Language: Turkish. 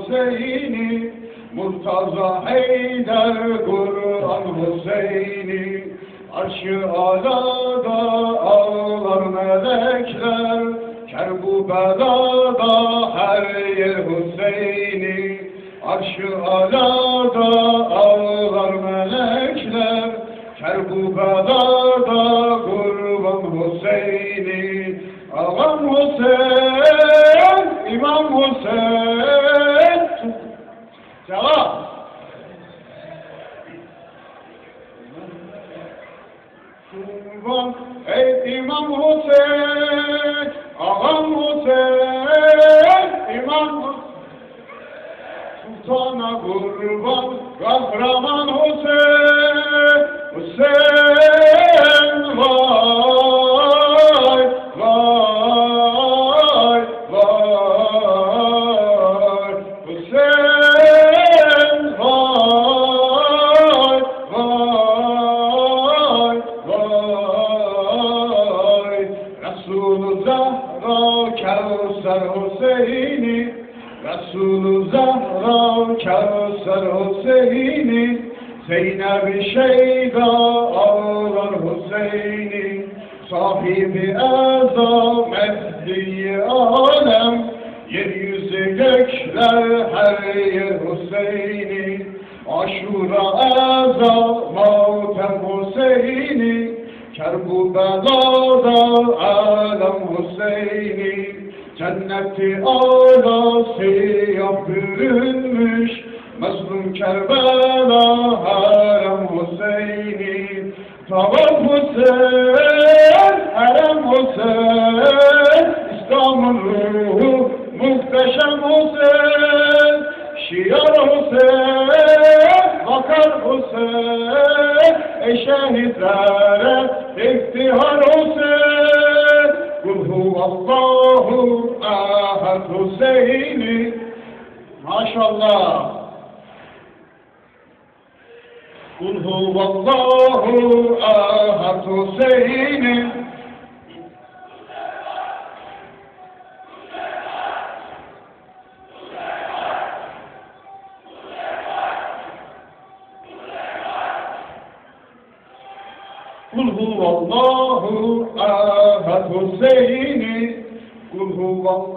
Hüseyin'i, Murtaza Heyder Kur'an Hüseyin'i. Arş-ı alada ağlar melekler, Kerbela'da her yer Hüseyin'i. Arş-ı alada ağlar melekler, Kerbela'da kurban Hüseyin'i. Ağam Hüseyin, İmam Hüseyin. Cevap. Kurban ey İmam Hüseyin, Ağam Hüseyin, İmam Sultana kurban, kahraman Hüseyin, Hüseyin vay, vay, vay, Hüseyin vay, vay, vay. Resul-u Zahra Kevser Hüseyin'i, Resul-u Zahra Kevser Hüseyin'i. Zeynep-i Şeyda ağlar Hüseyin'i. Sahibi azameti alem, yeryüzü gökler her yer Hüseyin'i. Aşura azamet Hüseyin'i, Kerbela'da alem Hüseyin'i. Cenneti ala siyah bürünmüş, Mazlum Kerbela harem Hüseyin'i. Tavaf Hüseyin, harem Hüseyin, İslam'ın ruhu muhteşem Hüseyin. Şiar Hüseyin, vakar Hüseyin, ey şehitlere iftihar Hüseyin. Kul huvallahu ahad Hüseyin'i. Maşallah. Kul huvallahu ahad Hüseyin'i. Kul huvallahu ahad Hüseyin'i. Kul huvallahu